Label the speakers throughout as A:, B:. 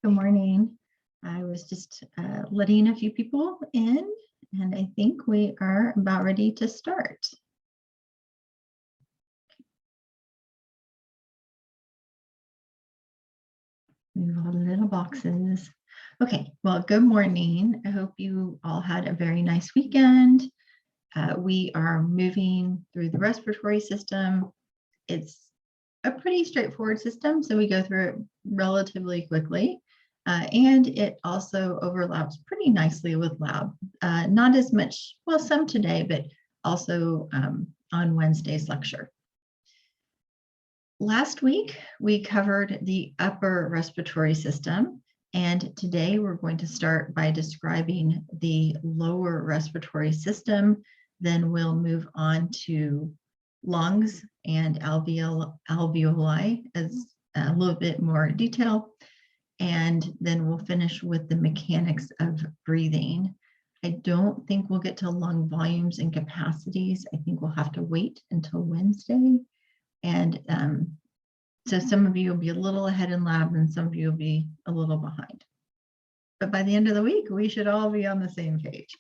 A: Good morning. I was just letting a few people in, and I think we are about ready to start. Move all the little boxes. Okay, well, good morning. I hope you all had a very nice weekend. We are moving through the respiratory system. It's a pretty straightforward system, so we go through it relatively quickly. And it also overlaps pretty nicely with lab. Not as much, well, some today, but also on Wednesday's lecture. Last week, we covered the upper respiratory system, and today we're going to start by describing the lower respiratory system. Then we'll move on to lungs and alveoli as a little bit more detail. And then we'll finish with the mechanics of breathing. I don't think we'll get to lung volumes and capacities. I think we'll have to wait until Wednesday. And so some of you will be a little ahead in lab and some of you will be a little behind. But by the end of the week, we should all be on the same page.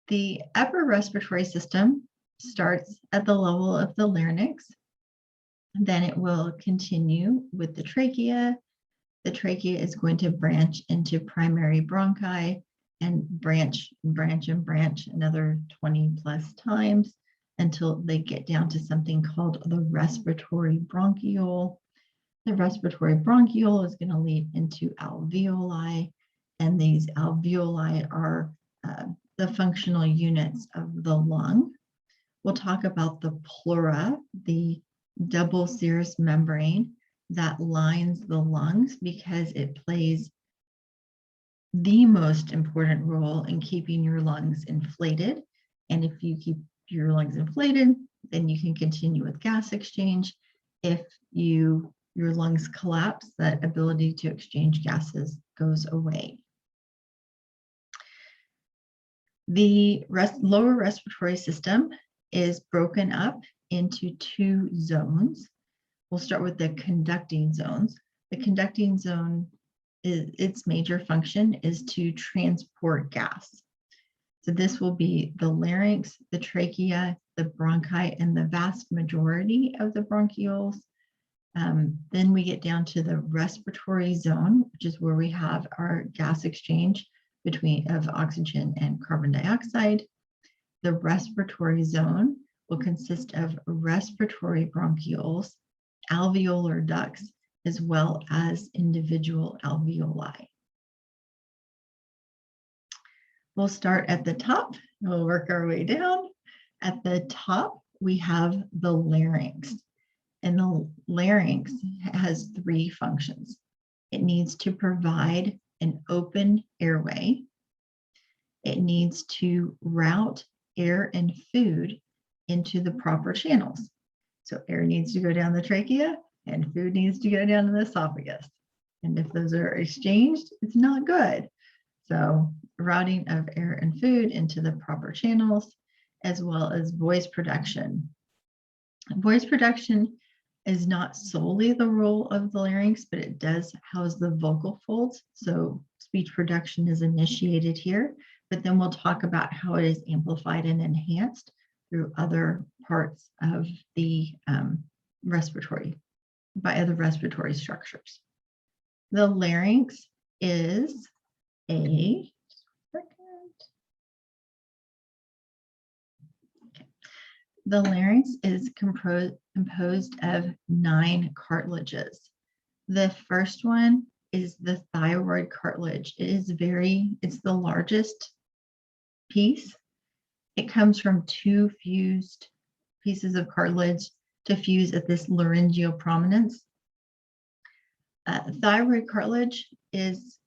A: The upper respiratory system starts at the level of the larynx. Then it will continue with the trachea. The trachea is going to branch into primary bronchi and branch another 20 plus times until they get down to something called the respiratory bronchiole. The respiratory bronchiole is going to lead into alveoli, and these alveoli are the functional units of the lung. We'll talk about the pleura, the double serous membrane that lines the lungs, because it plays the most important role in keeping your lungs inflated. And if you keep your lungs inflated, then you can continue with gas exchange. If your lungs collapse, that ability to exchange gases goes away. The lower respiratory system is broken up into two zones. We'll start with the conducting zones. The conducting zone, its major function is to transport gas. So this will be the larynx, the trachea, the bronchi, and the vast majority of the bronchioles. Then we get down to the respiratory zone, which is where we have our gas exchange of oxygen and carbon dioxide. The respiratory zone will consist of respiratory bronchioles, alveolar ducts, as well as individual alveoli. We'll start at the top, and we'll work our way down. At the top, we have the larynx, and the larynx has three functions. It needs to provide an open airway. It needs to route air and food into the proper channels. So air needs to go down the trachea and food needs to go down to the esophagus. And if those are exchanged, it's not good. So routing of air and food into the proper channels, as well as voice production. Voice production is not solely the role of the larynx, but it does house the vocal folds. So speech production is initiated here, but then we'll talk about how it is amplified and enhanced through other parts of the respiratory structures. The larynx is The larynx is composed of 9 cartilages. The first one is the thyroid cartilage. It's the largest piece. It comes from 2 fused pieces of cartilage to fuse at this laryngeal prominence. Thyroid cartilage is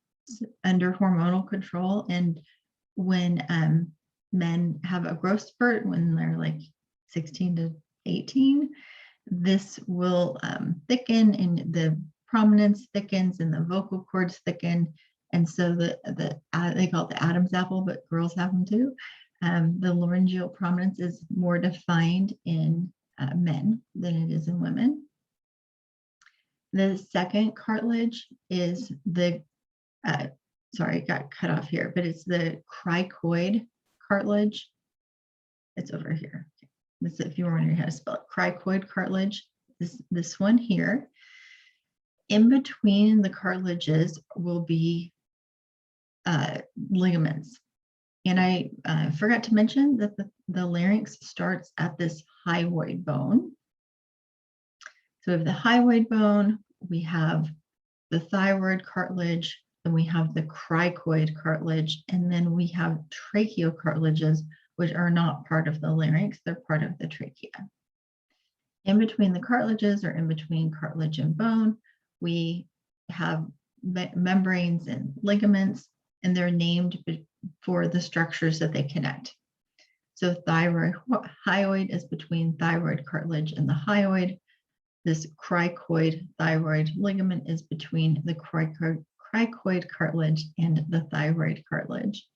A: under hormonal control, and when men have a growth spurt, when they're like 16 to 18, this will thicken, and the prominence thickens and the vocal cords thicken. And so they call it the Adam's apple, but girls have them too. The laryngeal prominence is more defined in men than it is in women. The second cartilage is sorry, it got cut off here, but it's the cricoid cartilage. It's over here. This, if you were wondering how to spell it, cricoid cartilage, this one here. In between the cartilages will be ligaments. And I forgot to mention that the larynx starts at this hyoid bone. So we have the hyoid bone, we have the thyroid cartilage, and we have the cricoid cartilage, and then we have tracheo-cartilages, which are not part of the larynx, they're part of the trachea. In between the cartilages, or in between cartilage and bone, we have membranes and ligaments, and they're named for the structures that they connect. So thyroid hyoid is between thyroid cartilage and the hyoid. This cricoid thyroid ligament is between the cricoid cartilage and the thyroid cartilage.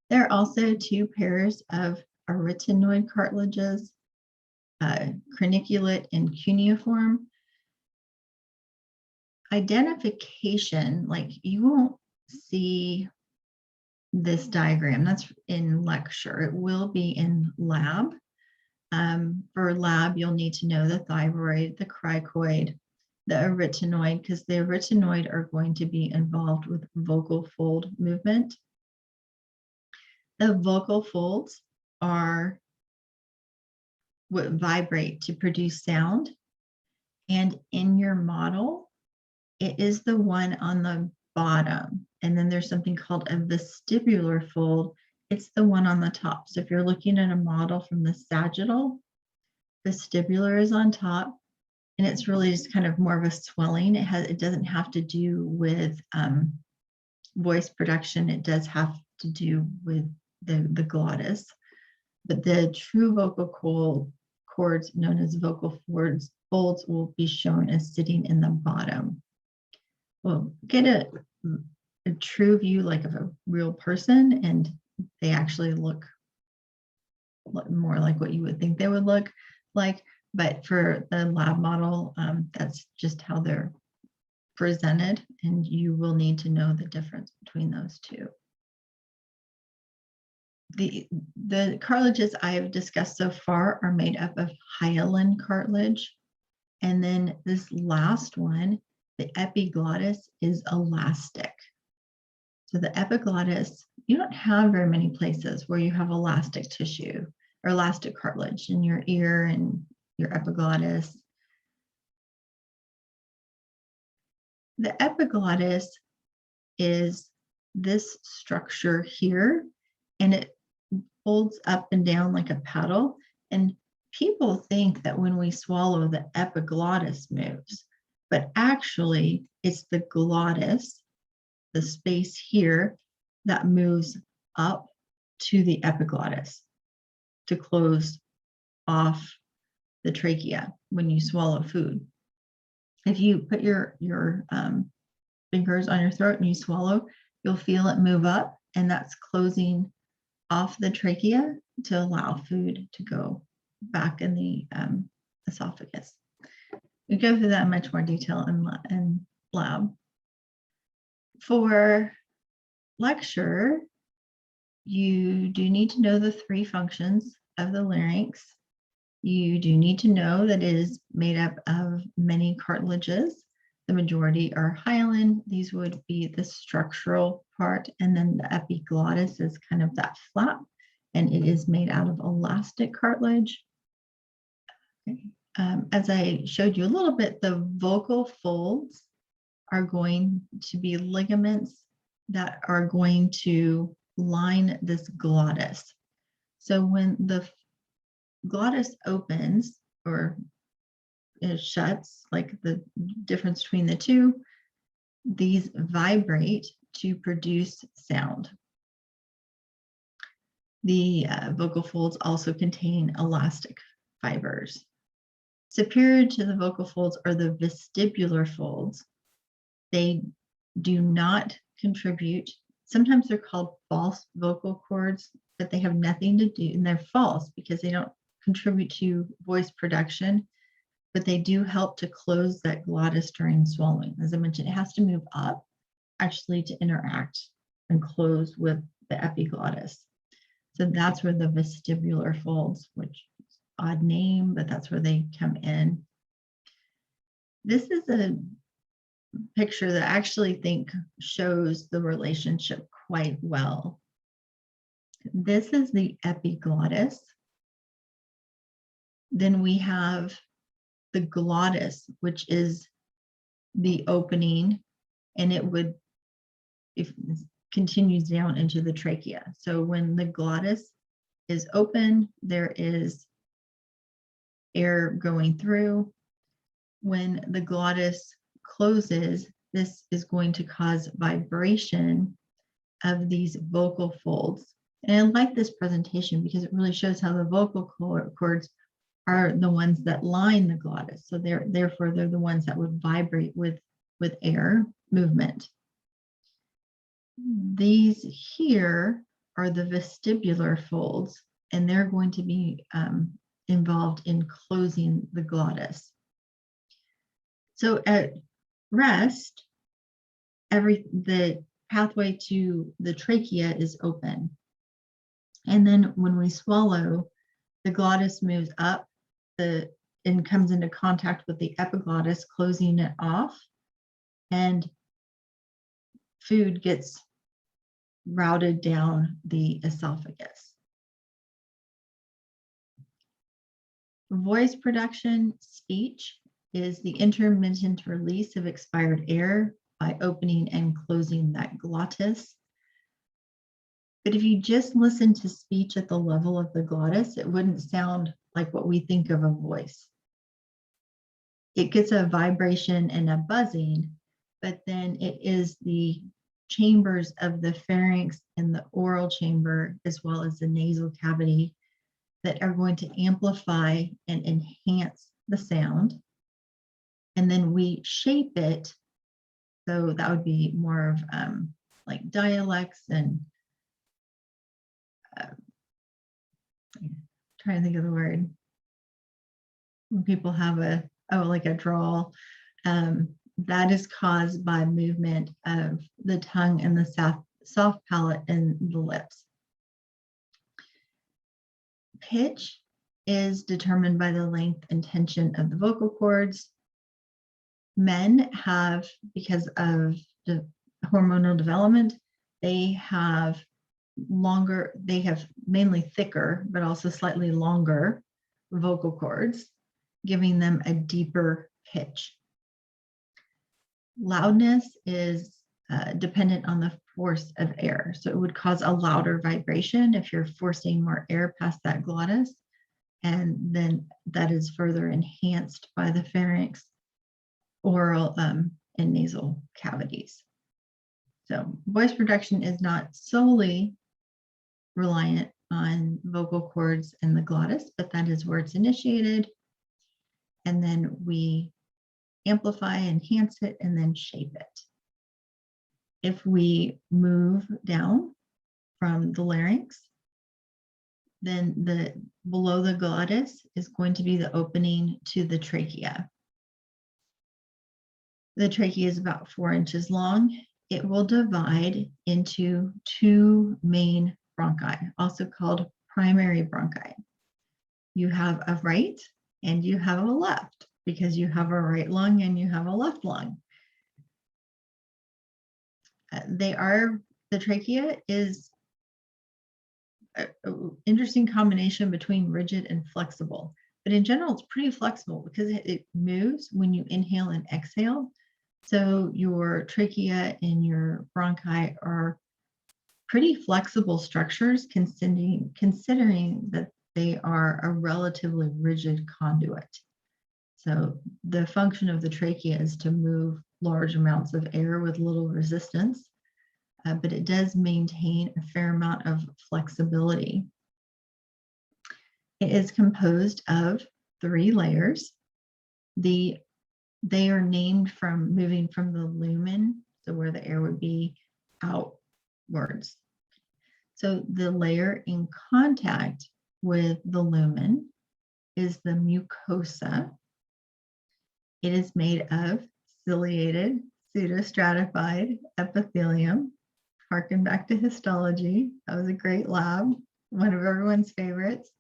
A: There are also two pairs of arytenoid cartilages, craniculate and cuneiform. Identification, like you won't see this diagram, that's in lecture. It will be in lab. For lab, you'll need to know the thyroid, the cricoid, the arytenoid, because the arytenoid are going to be involved with vocal fold movement. The vocal folds are what vibrate to produce sound. And in your model, it is the one on the bottom. And then there's something called a vestibular fold. It's the one on the top. So if you're looking at a model from the sagittal, vestibular is on top. And it's really just kind of more of a swelling. It doesn't have to do with voice production. It does have to do with the glottis. But the true vocal cords, known as vocal folds, will be shown as sitting in the bottom. We'll get a true view like of a real person, and they actually look more like what you would think they would look like. But for the lab model, that's just how they're presented, and you will need to know the difference between those two. The cartilages I have discussed so far are made up of hyaline cartilage. And then this last one, the epiglottis, is elastic. So the epiglottis, you don't have very many places where you have elastic tissue or elastic cartilage in your ear and your epiglottis. The epiglottis is this structure here, and it folds up and down like a paddle. And people think that when we swallow, the epiglottis moves, but actually it's the glottis, the space here, that moves up to the epiglottis to close off the trachea when you swallow food. If you put your fingers on your throat and you swallow, you'll feel it move up, and that's closing off the trachea to allow food to go back in the esophagus. We go through that in much more detail in lab. For lecture, you do need to know the three functions of the larynx. You do need to know that it is made up of many cartilages. The majority are hyaline. These would be the structural part, and then the epiglottis is kind of that flap, and it is made out of elastic cartilage. Okay. As I showed you a little bit, the vocal folds are going to be ligaments that are going to line this glottis. So when the glottis opens or it shuts, like the difference between the two, these vibrate to produce sound. The vocal folds also contain elastic fibers. Superior to the vocal folds are the vestibular folds. They do not contribute. Sometimes they're called false vocal cords, but they have nothing to do, and they're false because they don't contribute to voice production. but they do help to close that glottis during swallowing. As I mentioned, it has to move up actually to interact and close with the epiglottis. So that's where the vestibular folds, which is an odd name, but that's where they come in. This is a picture that I actually think shows the relationship quite well. This is the epiglottis. Then we have the glottis, which is the opening, and it would, if it continues down into the trachea. So when the glottis is open, there is air going through. When the glottis closes, this is going to cause vibration of these vocal folds. And I like this presentation because it really shows how the vocal cords are the ones that line the glottis. So therefore they're the ones that would vibrate with air movement. These here are the vestibular folds, and they're going to be involved in closing the glottis. So at rest, the pathway to the trachea is open. And then when we swallow, the glottis moves up and comes into contact with the epiglottis, closing it off, and food gets routed down the esophagus. Voice production, speech, is the intermittent release of expired air by opening and closing that glottis. But if you just listen to speech at the level of the glottis, it wouldn't sound like what we think of a voice. It gets a vibration and a buzzing, but then it is the chambers of the pharynx and the oral chamber, as well as the nasal cavity, that are going to amplify and enhance the sound. And then we shape it. So that would be more of like dialects and trying to think of the word. When people have like a drawl, that is caused by movement of the tongue and the soft palate and the lips. Pitch is determined by the length and tension of the vocal cords. Men have, because of the hormonal development, they have mainly thicker, but also slightly longer vocal cords, giving them a deeper pitch. Loudness is dependent on the force of air. So it would cause a louder vibration if you're forcing more air past that glottis, and then that is further enhanced by the pharynx, oral, and nasal cavities. So voice production is not solely reliant on vocal cords and the glottis, but that is where it's initiated. And then we amplify, enhance it, and then shape it. If we move down from the larynx, then below the glottis is going to be the opening to the trachea. The trachea is about 4 inches long. It will divide into 2 main bronchi, also called primary bronchi. You have a right and you have a left, because you have a right lung and you have a left lung. The trachea is an interesting combination between rigid and flexible, but in general, it's pretty flexible because it moves when you inhale and exhale. So your trachea and your bronchi are pretty flexible structures, considering that they are a relatively rigid conduit. So the function of the trachea is to move large amounts of air with little resistance, but it does maintain a fair amount of flexibility. It is composed of 3 layers. They are named from moving from the lumen, so where the air would be, outwards. So the layer in contact with the lumen is the mucosa. It is made of ciliated pseudostratified epithelium. Harken back to histology. That was a great lab, one of everyone's favorites.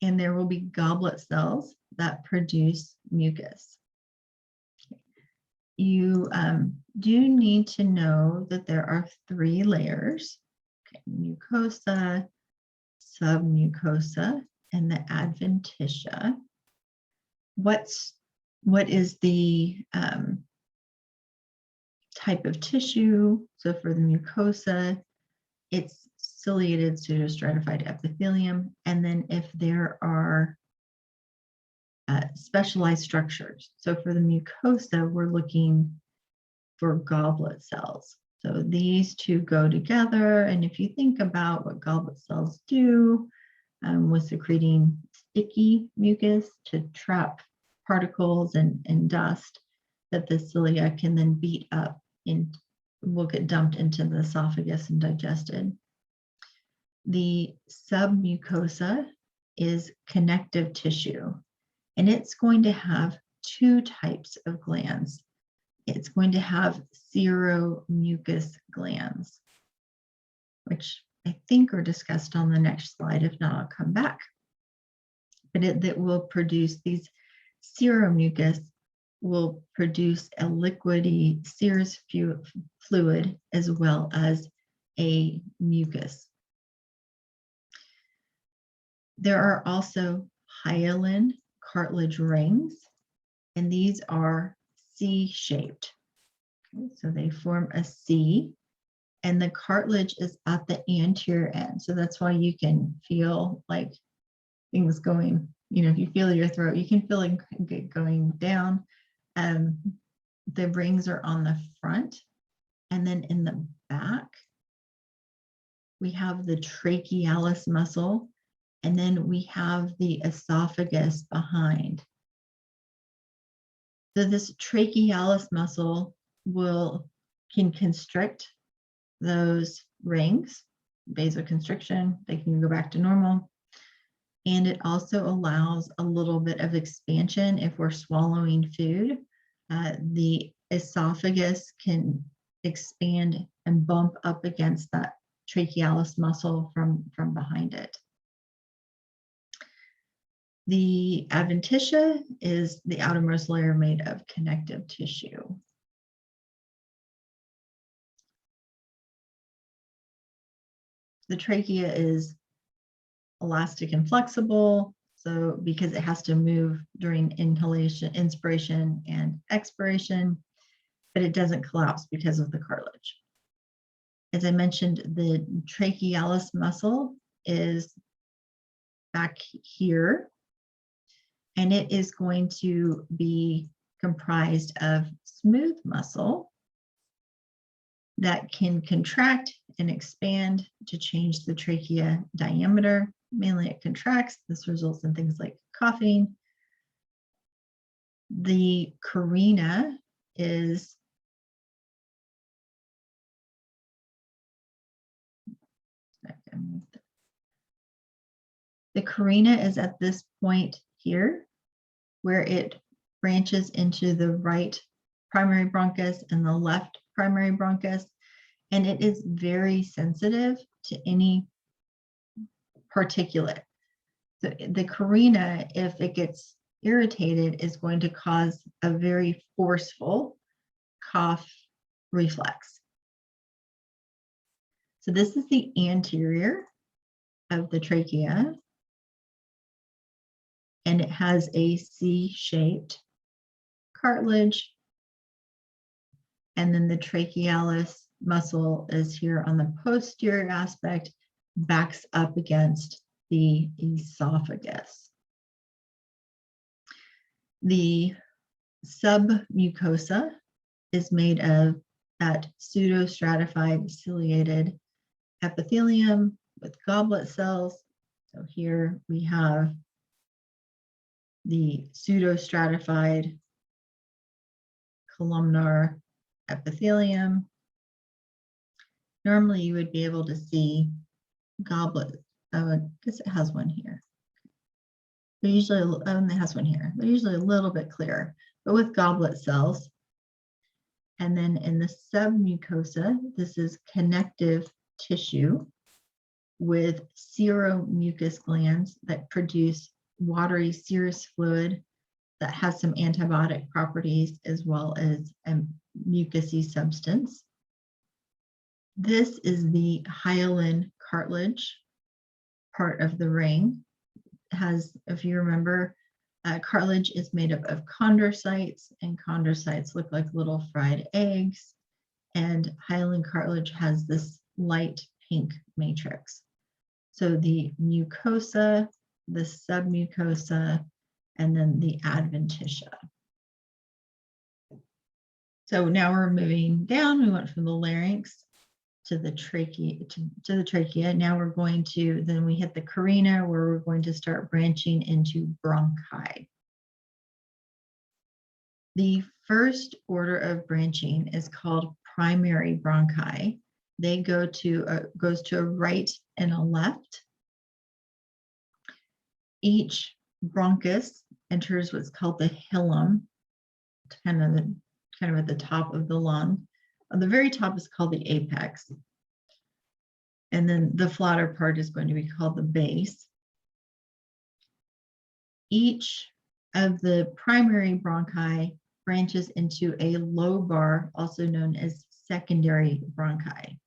A: And there will be goblet cells that produce mucus. You do need to know that there are 3 layers: mucosa, submucosa, and the adventitia. What is the type of tissue? So for the mucosa, it's ciliated pseudostratified epithelium. And then if there are specialized structures, so for the mucosa, we're looking for goblet cells. So these two go together. And if you think about what goblet cells do, with secreting sticky mucus to trap particles and dust that the cilia can then beat up and will get dumped into the esophagus and digested. The submucosa is connective tissue, and it's going to have 2 types of glands. It's going to have seromucous glands, which I think are discussed on the next slide. If not, I'll come back. But that will produce these seromucus will produce a liquidy serous fluid as well as a mucus. There are also hyaline cartilage rings, and these are C-shaped. Okay, so they form a C, and the cartilage is at the anterior end. So that's why you can feel like things going, if you feel your throat, you can feel it going down. The rings are on the front, and then in the back, we have the trachealis muscle, and then we have the esophagus behind. So this trachealis muscle can constrict those rings, vasoconstriction, they can go back to normal. And it also allows a little bit of expansion if we're swallowing food. The esophagus can expand and bump up against that trachealis muscle from behind it. The adventitia is the outermost layer made of connective tissue. The trachea is elastic and flexible, so because it has to move during inhalation, inspiration, and expiration, but it doesn't collapse because of the cartilage. As I mentioned, the trachealis muscle is back here, and it is going to be comprised of smooth muscle that can contract and expand to change the trachea diameter. Mainly it contracts. This results in things like coughing. The carina is at this point here, where it branches into the right primary bronchus and the left primary bronchus, and it is very sensitive to any particulate. So the carina, if it gets irritated, is going to cause a very forceful cough reflex. So this is the anterior of the trachea, and it has a C-shaped cartilage. And then the trachealis muscle is here on the posterior aspect, backs up against the esophagus. The submucosa is made of that pseudostratified ciliated epithelium with goblet cells. So here we have the pseudostratified columnar epithelium. Normally you would be able to see goblet. I guess it has one here. They're usually, and it has one here. They're usually a little bit clearer, but with goblet cells. And then in the submucosa, this is connective tissue with seromucous glands that produce watery serous fluid that has some antibiotic properties as well as a mucousy substance. This is the hyaline cartilage part of the ring. It has, if you remember, cartilage is made up of chondrocytes, and chondrocytes look like little fried eggs. And hyaline cartilage has this light pink matrix. So the mucosa, the submucosa, and then the adventitia. So now we're moving down. We went from the larynx to the trachea, to the trachea. Now we're going to, then we hit the carina, where we're going to start branching into bronchi. The first order of branching is called primary bronchi. They go to goes to a right and a left. Each bronchus enters what's called the hilum, kind of at the top of the lung. The very top is called the apex. And then the flatter part is going to be called the base. Each of the primary bronchi branches into a lobar, also known as secondary bronchi.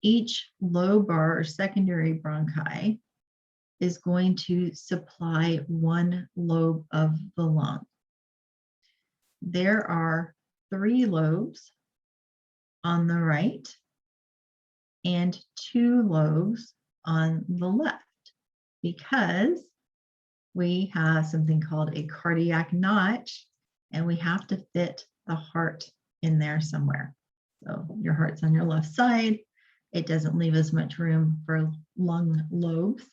A: Each lobar or secondary bronchi is going to supply one lobe of the lung. There are 3 lobes on the right and 2 lobes on the left, because we have something called a cardiac notch, and we have to fit the heart in there somewhere. So your heart's on your left side. It doesn't leave as much room for lung lobes,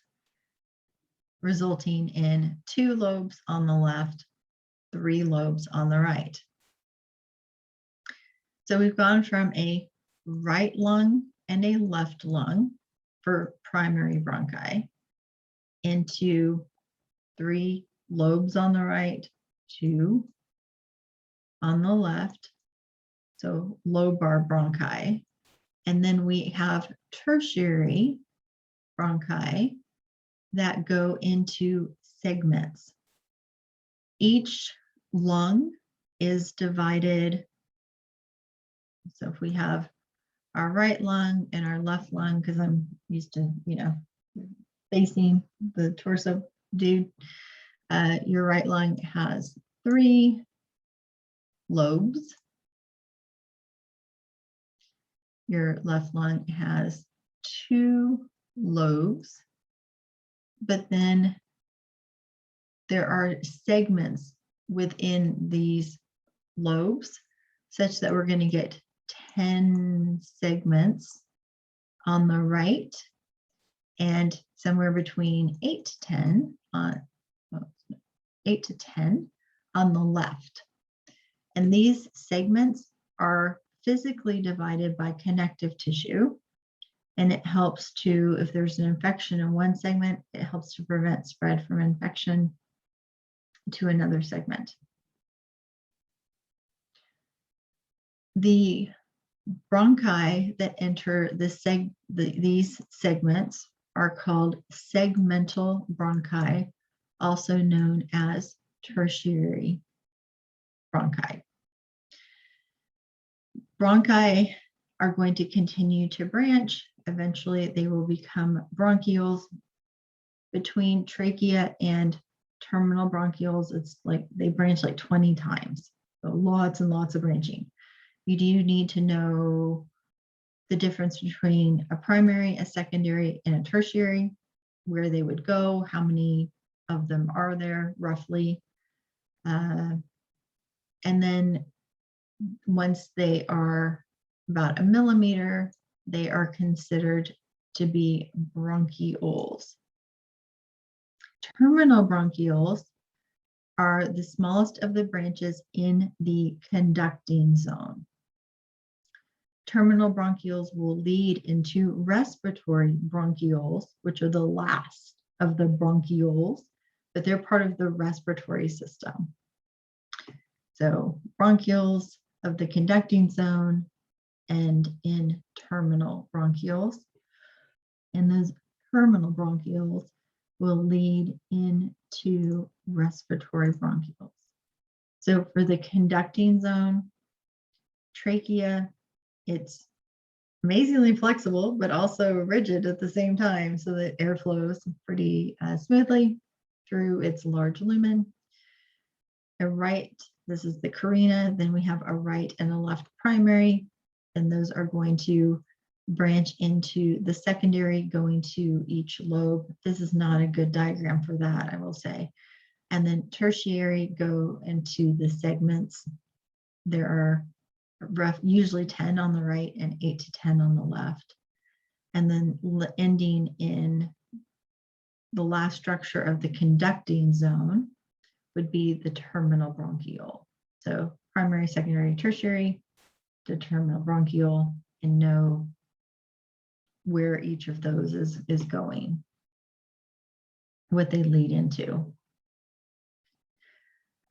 A: resulting in 2 lobes on the left, 3 lobes on the right. So we've gone from a right lung and a left lung for primary bronchi into 3 lobes on the right, 2 on the left, so lobar bronchi. And then we have tertiary bronchi that go into segments. Each lung is divided. So if we have our right lung and our left lung, because I'm used to, facing the torso dude, your right lung has 3 lobes. Your left lung has 2 lobes, but then there are segments within these lobes such that we're going to get 10 segments on the right and somewhere between 8 to 10 on 8 to 10 on the left. And these segments are physically divided by connective tissue, and it helps to, if there's an infection in one segment, it helps to prevent spread from infection to another segment. The bronchi that enter these segments are called segmental bronchi, also known as tertiary bronchi. Bronchi are going to continue to branch. Eventually, they will become bronchioles. Between trachea and terminal bronchioles, it's like they branch like 20 times. So lots and lots of branching. You do need to know the difference between a primary, a secondary, and a tertiary, where they would go, how many of them are there roughly. And then once they are about 1 millimeter, they are considered to be bronchioles. Terminal bronchioles are the smallest of the branches in the conducting zone. Terminal bronchioles will lead into respiratory bronchioles, which are the last of the bronchioles, but they're part of the respiratory system. So bronchioles of the conducting zone and in terminal bronchioles. And those terminal bronchioles will lead into respiratory bronchioles. So for the conducting zone, trachea, it's amazingly flexible, but also rigid at the same time, so that air flows pretty smoothly through its large lumen. This is the carina, then we have a right and a left primary, and those are going to branch into the secondary, going to each lobe. This is not a good diagram for that, I will say. And then tertiary go into the segments. There are usually 10 on the right and 8 to 10 on the left. And then ending in the last structure of the conducting zone would be the terminal bronchiole. So primary, secondary, tertiary, the terminal bronchiole, and know where each of those is going, what they lead into.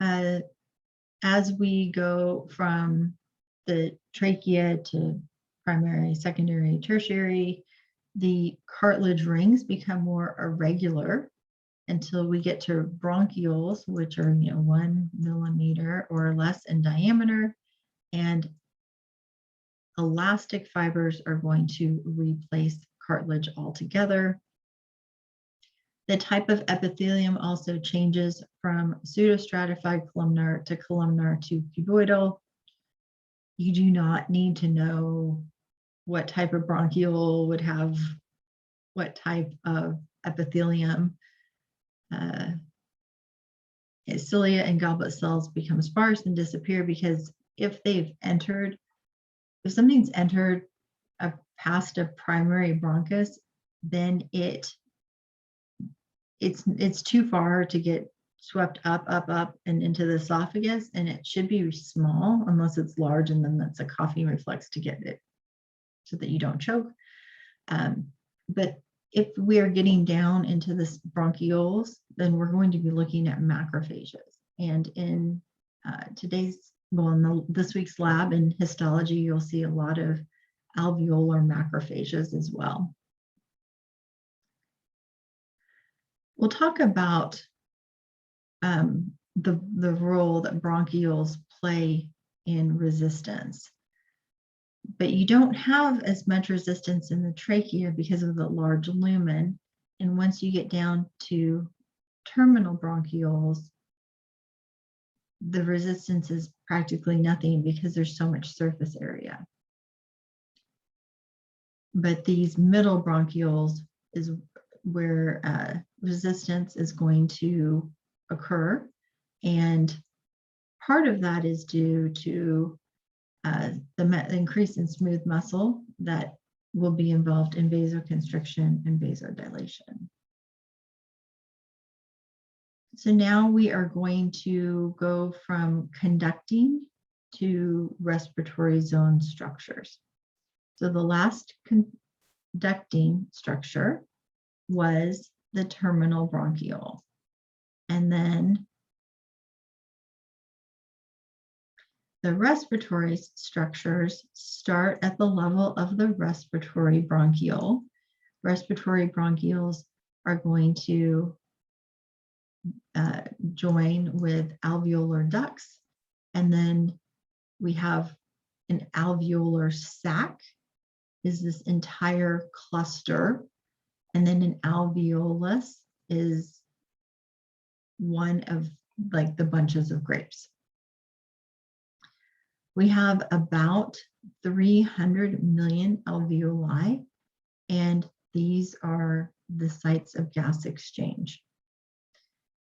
A: As we go from the trachea to primary, secondary, tertiary, the cartilage rings become more irregular until we get to bronchioles, which are 1 millimeter or less in diameter, and elastic fibers are going to replace cartilage altogether. The type of epithelium also changes from pseudostratified columnar to cuboidal. You do not need to know what type of bronchiole would have what type of epithelium. Cilia and goblet cells become sparse and disappear because if something's entered past a primary bronchus, then it's too far to get swept up and into the esophagus, and it should be small unless it's large, and then that's a coughing reflex to get it so that you don't choke. But if we are getting down into this bronchioles, then we're going to be looking at macrophages. And in this week's lab in histology, you'll see a lot of alveolar macrophages as well. We'll talk about the role that bronchioles play in resistance. But you don't have as much resistance in the trachea because of the large lumen. And once you get down to terminal bronchioles, the resistance is practically nothing because there's so much surface area. But these middle bronchioles is where resistance is going to occur. And part of that is due to the increase in smooth muscle that will be involved in vasoconstriction and vasodilation. So now we are going to go from conducting to respiratory zone structures. So the last conducting structure was the terminal bronchiole. And then the respiratory structures start at the level of the respiratory bronchiole. Respiratory bronchioles are going to join with alveolar ducts, and then we have an alveolar sac, is this entire cluster, and then an alveolus is one of like the bunches of grapes. We have about 300 million alveoli, and these are the sites of gas exchange.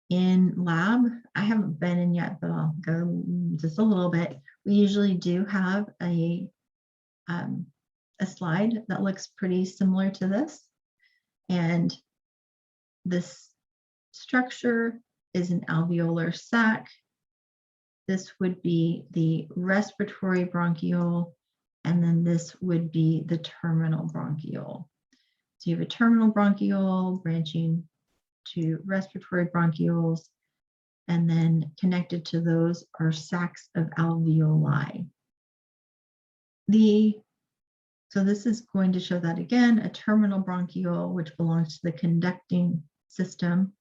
A: In lab, I haven't been in yet, but I'll go just a little bit. We usually do have a slide that looks pretty similar to this. And this structure is an alveolar sac. This would be the respiratory bronchiole, and then this would be the terminal bronchiole. So you have a terminal bronchiole branching to respiratory bronchioles, and then connected to those are sacs of alveoli. So this is going to show that again, a terminal bronchiole, which belongs to the conducting system,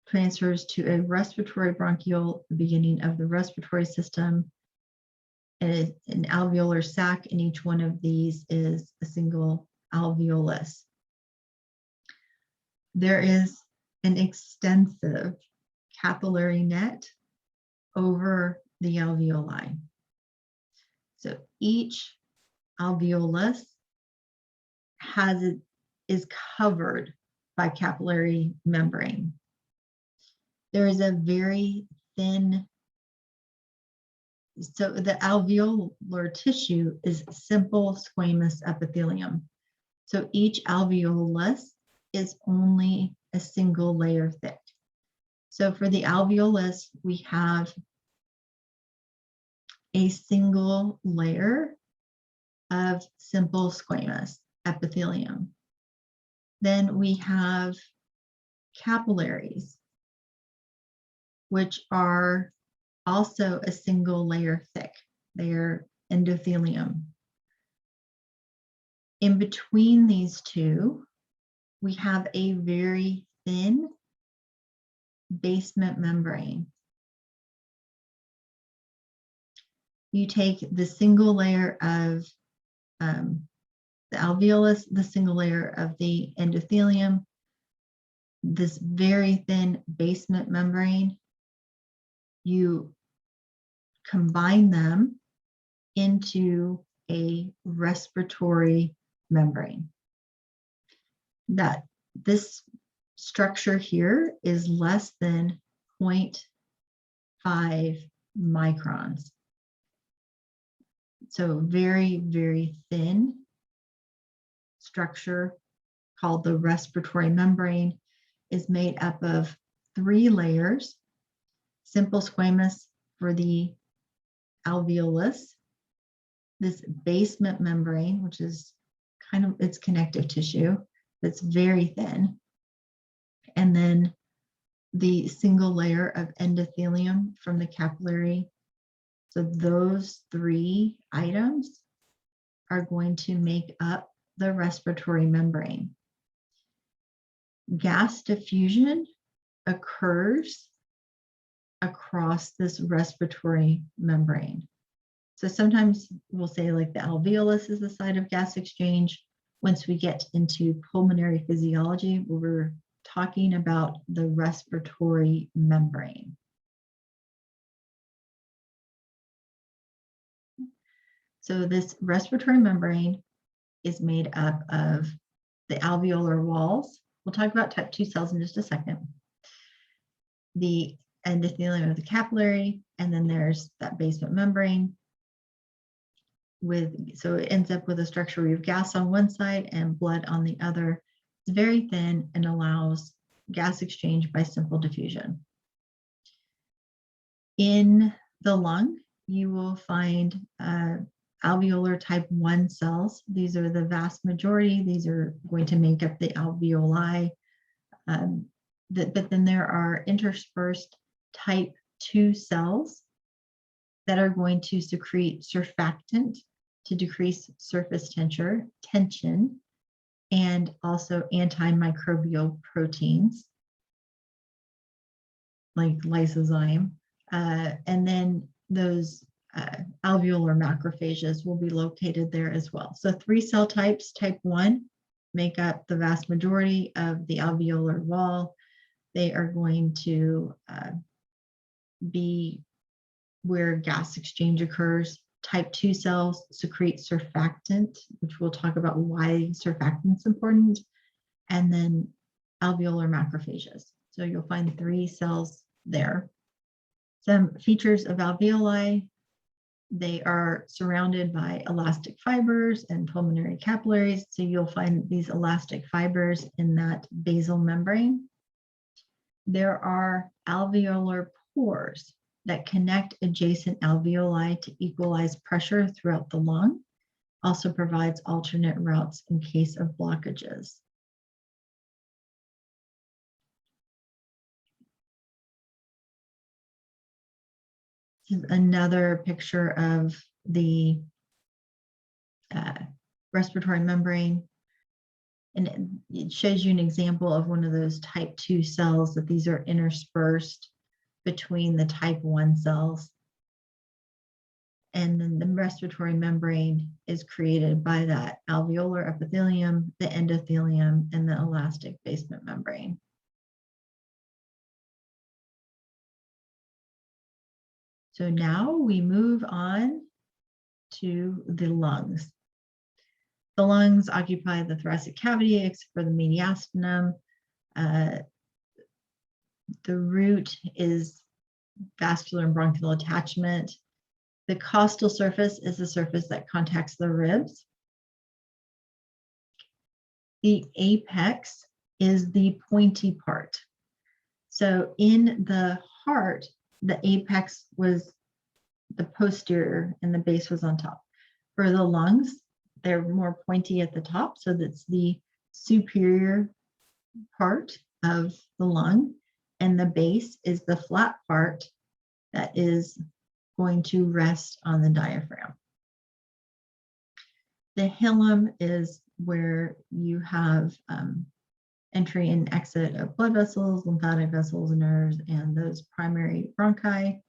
A: transfers to a respiratory bronchiole at the beginning of the respiratory system. And an alveolar sac in each one of these is a single alveolus. There is an extensive capillary net over the alveoli. So each alveolus is covered by capillary membrane. There is a very thin, so the alveolar tissue is simple squamous epithelium. So each alveolus is only a single layer thick. So for the alveolus, we have a single layer of simple squamous epithelium. Then we have capillaries, which are also a single layer thick. They are endothelium. In between these two, we have a very thin basement membrane. You take the single layer of the alveolus, the single layer of the endothelium, this very thin basement membrane, you combine them into a respiratory membrane. That this structure here is less than 0.5 microns. So very, very thin structure called the respiratory membrane is made up of 3 layers: simple squamous for the alveolus, this basement membrane, which is kind of its connective tissue, that's very thin, and then the single layer of endothelium from the capillary. So those 3 items are going to make up the respiratory membrane. Gas diffusion occurs across this respiratory membrane. So sometimes we'll say like the alveolus is the site of gas exchange. Once we get into pulmonary physiology, we're talking about the respiratory membrane. So this respiratory membrane is made up of the alveolar walls. We'll talk about type 2 cells in just a second. The endothelium of the capillary, and then there's that basement membrane so it ends up with a structure where you have gas on one side and blood on the other. It's very thin and allows gas exchange by simple diffusion. In the lung, you will find alveolar type 1 cells. These are the vast majority. These are going to make up the alveoli. But then there are interspersed type 2 cells that are going to secrete surfactant to decrease surface tension, and also antimicrobial proteins like lysozyme. And then those alveolar macrophages will be located there as well. So 3 cell types, type 1, make up the vast majority of the alveolar wall. They are going to be where gas exchange occurs. Type 2 cells secrete surfactant, which we'll talk about why surfactant is important, and then alveolar macrophages. So you'll find 3 cells there. Some features of alveoli: they are surrounded by elastic fibers and pulmonary capillaries. So you'll find these elastic fibers in that basal membrane. There are alveolar pores that connect adjacent alveoli to equalize pressure throughout the lung. Also provides alternate routes in case of blockages. is another picture of the respiratory membrane. And it shows you an example of one of those type 2 cells, that these are interspersed between the type 1 cells. And then the respiratory membrane is created by that alveolar epithelium, the endothelium, and the elastic basement membrane. So now we move on to the lungs. The lungs occupy the thoracic cavity except for the mediastinum. The root is vascular and bronchial attachment. The costal surface is the surface that contacts the ribs. The apex is the pointy part. So in the heart, the apex was the posterior and the base was on top. For the lungs, they're more pointy at the top, so that's the superior part of the lung, and the base is the flat part that is going to rest on the diaphragm. The hilum is where you have entry and exit of blood vessels, lymphatic vessels, nerves, and those primary bronchi.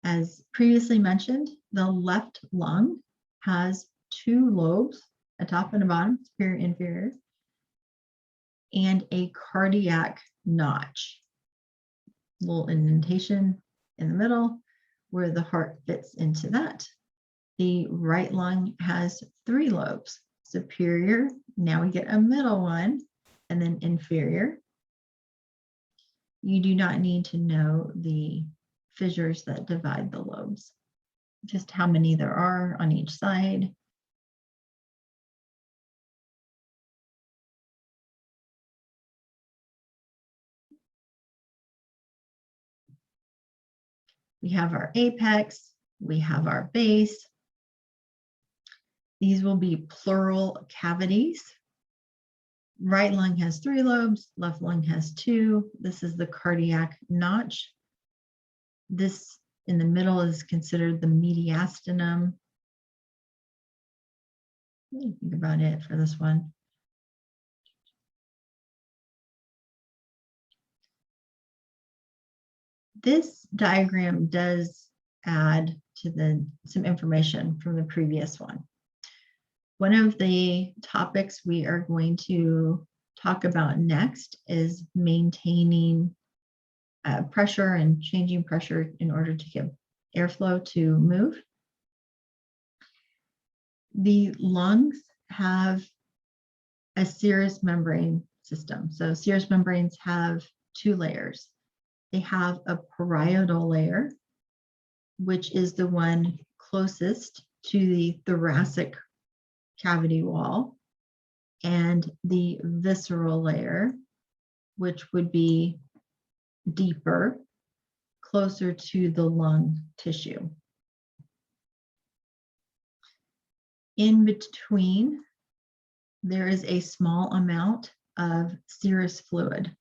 A: As previously mentioned, the left lung has 2 lobes, a top and a bottom, superior, inferior, and a cardiac notch. Little indentation in the middle where the heart fits into that. The right lung has 3 lobes, superior, now we get a middle one, and then inferior. You do not need to know the fissures that divide the lobes, just how many there are on each side. We have our apex, we have our base. These will be pleural cavities. Right lung has 3 lobes, left lung has 2. This is the cardiac notch. This in the middle is considered the mediastinum. Think about it for this one. This diagram does add to some information from the previous one. One of the topics we are going to talk about next is maintaining pressure and changing pressure in order to get airflow to move. The lungs have a serous membrane system. So serous membranes have 2 layers. They have a parietal layer, which is the one closest to the thoracic cavity wall, and the visceral layer, which would be deeper, closer to the lung tissue. In between, there is a small amount of serous fluid.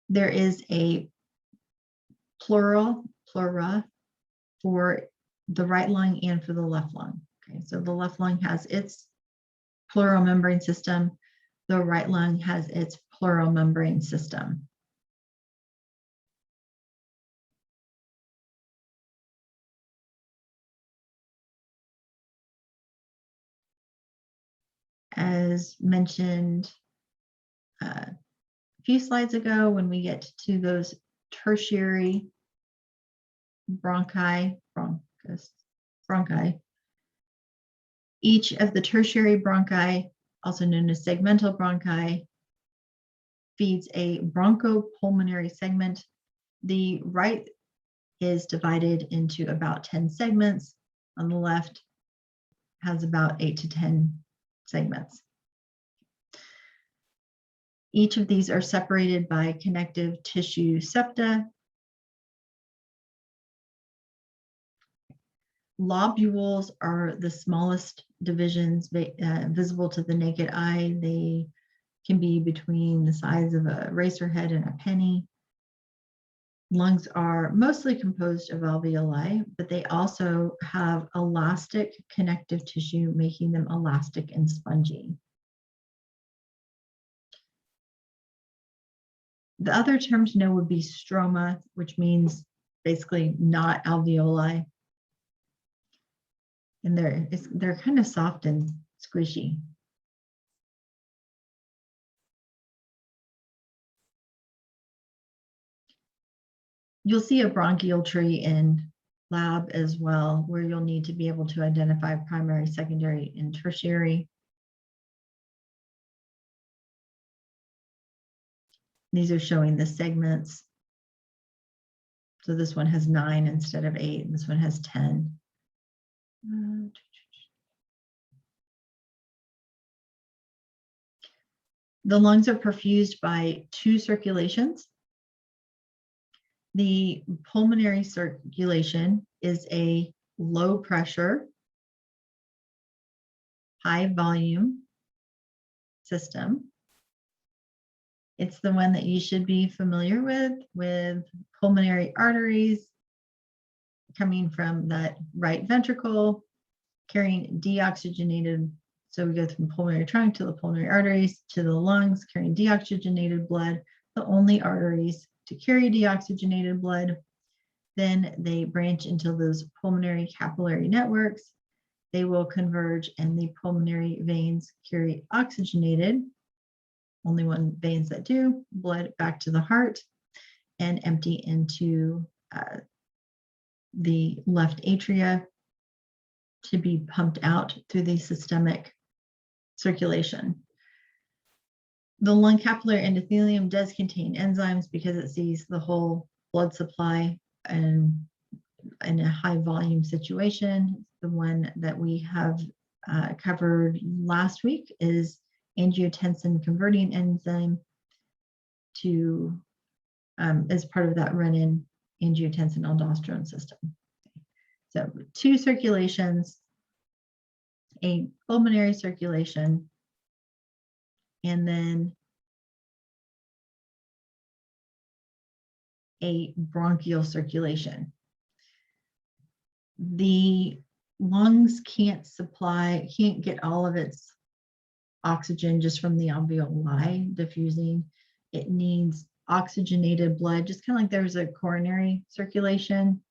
A: There is a pleura for the right lung and for the left lung. Okay, so the left lung has its pleural membrane system. The right lung has its pleural membrane system. As mentioned a few slides ago, when we get to those tertiary bronchi, each of the tertiary bronchi, also known as segmental bronchi, feeds a bronchopulmonary segment. The right is divided into about 10 segments. On the left has about 8 to 10 segments. Each of these are separated by connective tissue septa. Lobules are the smallest divisions visible to the naked eye. They can be between the size of a racer head and a penny. Lungs are mostly composed of alveoli, but they also have elastic connective tissue, making them elastic and spongy. The other term to know would be stroma, which means basically not alveoli. And they're kind of soft and squishy. You'll see a bronchial tree in lab as well, where you'll need to be able to identify primary, secondary, and tertiary. These are showing the segments. So this one has 9 instead of 8, and this one has 10. The lungs are perfused by 2 circulations. The pulmonary circulation is a low pressure, high volume system. It's the one that you should be familiar with pulmonary arteries coming from that right ventricle, carrying deoxygenated. So we go from pulmonary trunk to the pulmonary arteries to the lungs, carrying deoxygenated blood, the only arteries to carry deoxygenated blood. Then they branch into those pulmonary capillary networks. They will converge, and the pulmonary veins carry oxygenated, only one veins that do, blood back to the heart and empty into the left atria to be pumped out through the systemic circulation. The lung capillary endothelium does contain enzymes because it sees the whole blood supply and in a high volume situation. The one that we have covered last week is angiotensin converting enzyme to as part of that renin angiotensin aldosterone system. So 2 circulations, a pulmonary circulation, and then a bronchial circulation. The lungs can't get all of its oxygen just from the alveoli diffusing. It needs oxygenated blood, just kind of like there's a coronary circulation.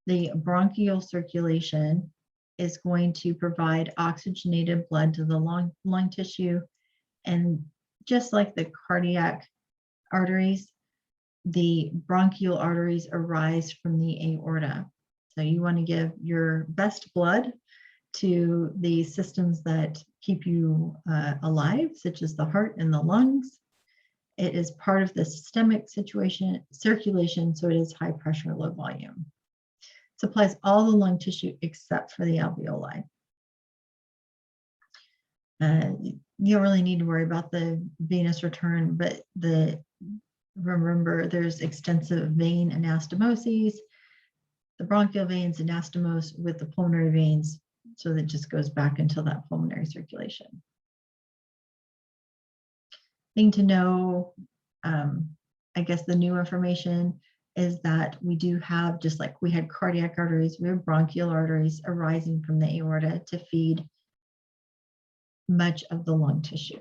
A: The bronchial circulation is going to provide oxygenated blood to the lung tissue. And just like the cardiac arteries, the bronchial arteries arise from the aorta. So you want to give your best blood to the systems that keep you alive, such as the heart and the lungs. It is part of the systemic circulation, so it is high pressure, low volume. Supplies all the lung tissue except for the alveoli. You don't really need to worry about the venous return, but remember there's extensive vein anastomoses. The bronchial veins anastomose with the pulmonary veins, so that just goes back into that pulmonary circulation. Thing to know, I guess the new information is that we do have, just like we had cardiac arteries, we have bronchial arteries arising from the aorta to feed much of the lung tissue.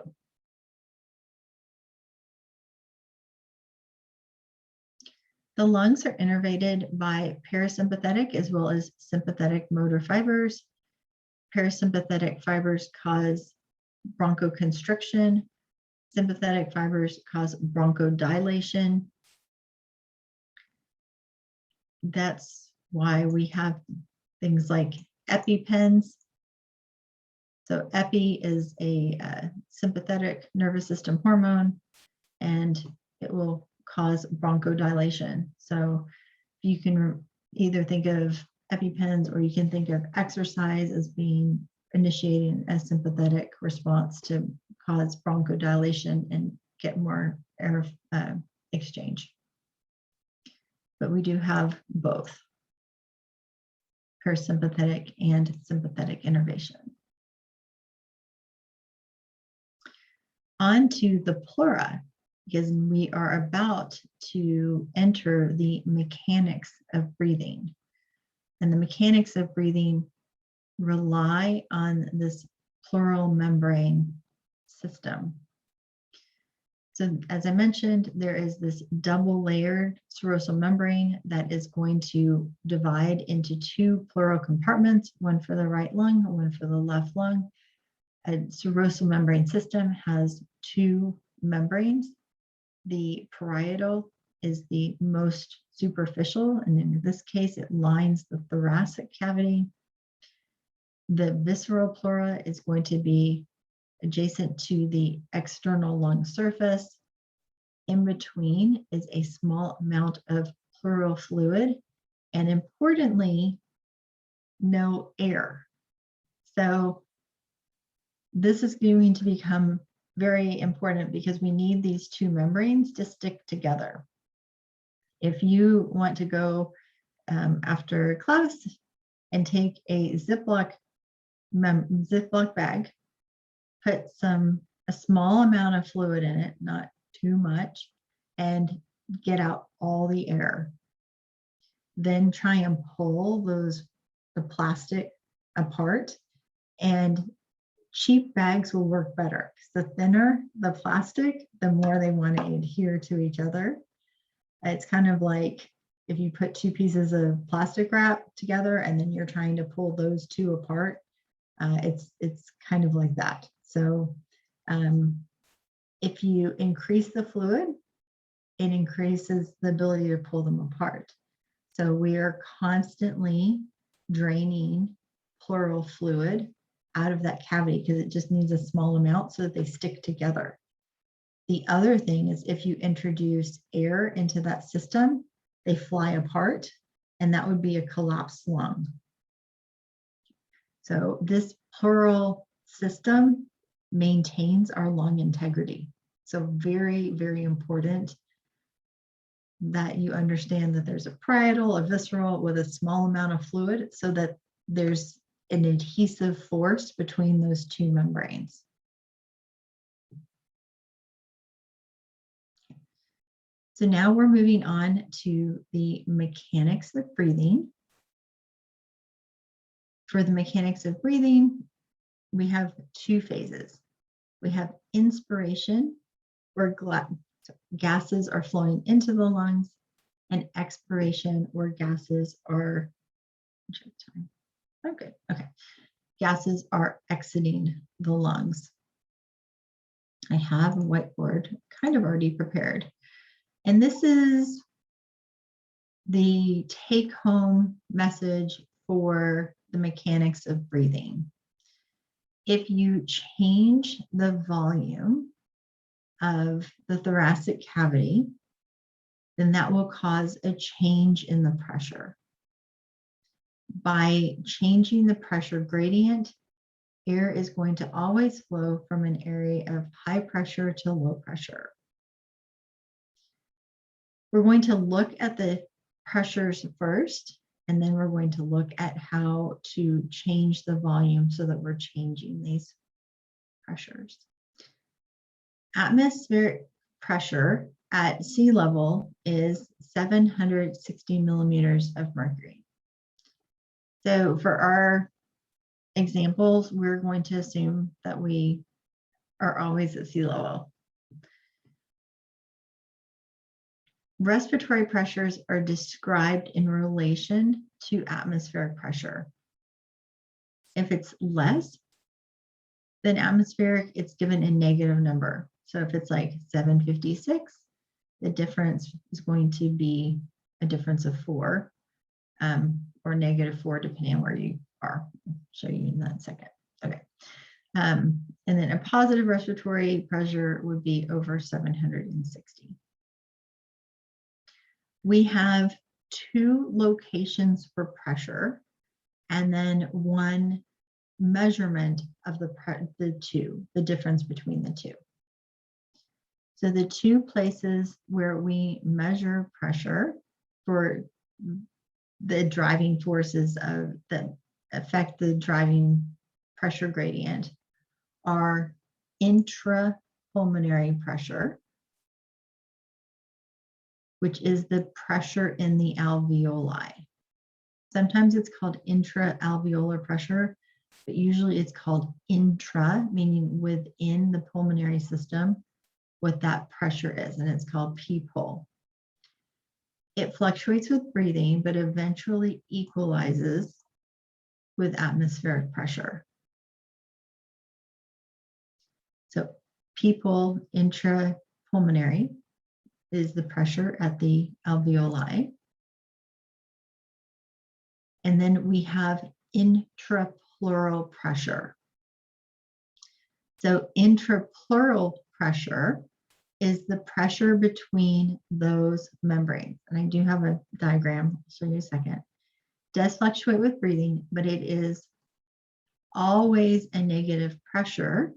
A: The lungs are innervated by parasympathetic as well as sympathetic motor fibers. Parasympathetic fibers cause bronchoconstriction. Sympathetic fibers cause bronchodilation. That's why we have things like EpiPens. So epi is a sympathetic nervous system hormone, and it will cause bronchodilation. So you can either think of EpiPens, or you can think of exercise as being initiating a sympathetic response to cause bronchodilation and get more air exchange. But we do have both parasympathetic and sympathetic innervation. On on to the pleura because we are about to enter the mechanics of breathing. And the mechanics of breathing rely on this pleural membrane system. So as I mentioned, there is this double layered serosal membrane that is going to divide into two pleural compartments, one for the right lung, one for the left lung. A serosal membrane system has two membranes. The parietal is the most superficial, and in this case, it lines the thoracic cavity. The visceral pleura is going to be adjacent to the external lung surface. In between is a small amount of pleural fluid, and importantly, no air. So this is going to become very important because we need these two membranes to stick together. If you want to go after class and take a Ziploc bag, put a small amount of fluid in it, not too much, and get out all the air. Then try and pull the plastic apart, and cheap bags will work better because the thinner the plastic, the more they want to adhere to each other. It's kind of like if you put two pieces of plastic wrap together and then you're trying to pull those two apart. It's kind of like that. So if you increase the fluid, it increases the ability to pull them apart. So we are constantly draining pleural fluid out of that cavity because it just needs a small amount so that they stick together. The other thing is if you introduce air into that system, they fly apart, and that would be a collapsed lung. So this pleural system maintains our lung integrity. So very, very important that you understand that there's a parietal, a visceral with a small amount of fluid so that there's an adhesive force between those two membranes. So now we're moving on to the mechanics of breathing. For the mechanics of breathing, we have two phases. We have inspiration, where gases are flowing into the lungs, and expiration, where gases are, okay, gases are exiting the lungs. I have a whiteboard kind of already prepared. And this is the take-home message for the mechanics of breathing. If you change the volume of the thoracic cavity, then that will cause a change in the pressure. By changing the pressure gradient, air is going to always flow from an area of high pressure to low pressure. We're going to look at the pressures first, and then we're going to look at how to change the volume so that we're changing these pressures. Atmospheric pressure at sea level is 760 millimeters of mercury. So for our examples, we're going to assume that we are always at sea level. Respiratory pressures are described in relation to atmospheric pressure. If it's less than atmospheric, it's given a negative number. So if it's like 756, the difference is going to be a difference of 4 or -4, depending on where you are. I'll show you in that second. Okay. And then a positive respiratory pressure would be over 760. We have 2 locations for pressure and then 1 measurement of the difference between the 2. So the 2 places where we measure pressure for the driving forces that affect the driving pressure gradient are intrapleural pulmonary pressure, which is the pressure in the alveoli. Sometimes it's called intra-alveolar pressure, but usually it's called intra, meaning within the pulmonary system, what that pressure is, and it's called P-pul. It fluctuates with breathing, but eventually equalizes with atmospheric pressure. So P-pul intrapulmonary is the pressure at the alveoli. And then we have intrapleural pressure. So intrapleural pressure is the pressure between those membranes. And I do have a diagram, I'll show you in a second. It does fluctuate with breathing, but it is always a negative pressure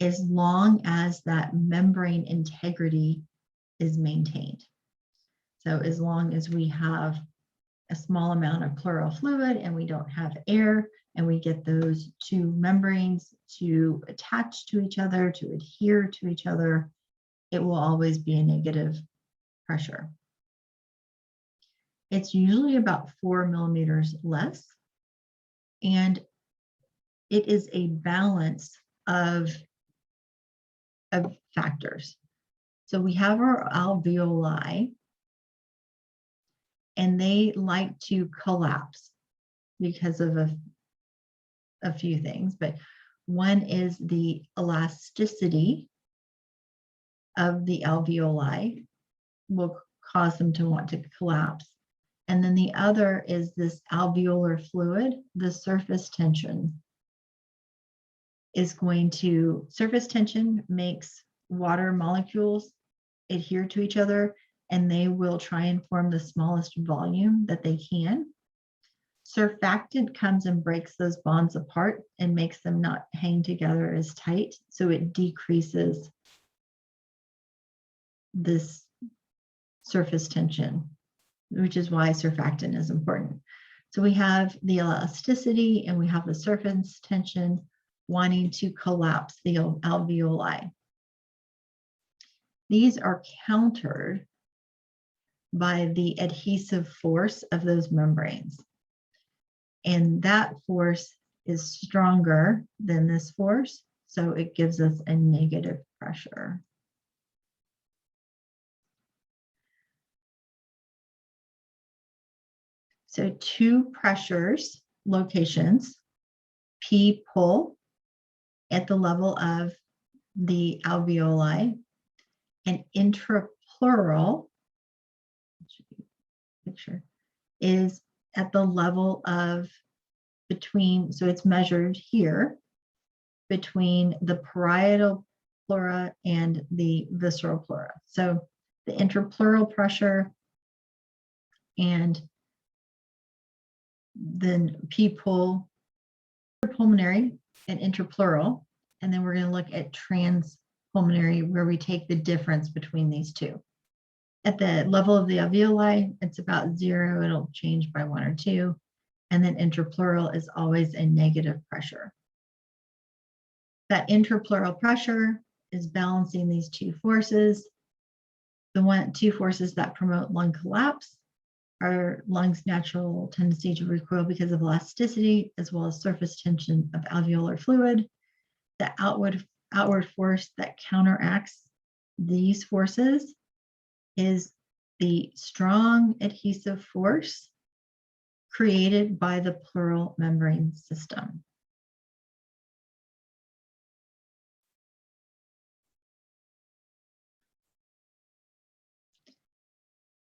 A: as long as that membrane integrity is maintained. So as long as we have a small amount of pleural fluid and we don't have air, and we get those two membranes to attach to each other, to adhere to each other, it will always be a negative pressure. It's usually about 4 millimeters less, and it is a balance of factors. So we have our alveoli, and they like to collapse because of a few things, but one is the elasticity of the alveoli will cause them to want to collapse. And then the other is this alveolar fluid, the surface tension is going to, surface tension makes water molecules adhere to each other, and they will try and form the smallest volume that they can. Surfactant comes and breaks those bonds apart and makes them not hang together as tight, so it decreases this surface tension, which is why surfactant is important. So we have the elasticity and we have the surface tension wanting to collapse the alveoli. These are countered by the adhesive force of those membranes. And that force is stronger than this force, so it gives us a negative pressure. So two pressures, locations, P-pul at the level of the alveoli, and intrapleural picture is at the level of between, so it's measured here between the parietal pleura and the visceral pleura. So the intrapleural pressure and then P-pul, pulmonary and intrapleural, and then we're going to look at transpulmonary, where we take the difference between these two. At the level of the alveoli, it's about 0. It'll change by 1 or 2. And then intrapleural is always a negative pressure. That intrapleural pressure is balancing these two forces. The two forces that promote lung collapse are lungs' natural tendency to recoil because of elasticity, as well as surface tension of alveolar fluid. The outward force that counteracts these forces is the strong adhesive force created by the pleural membrane system.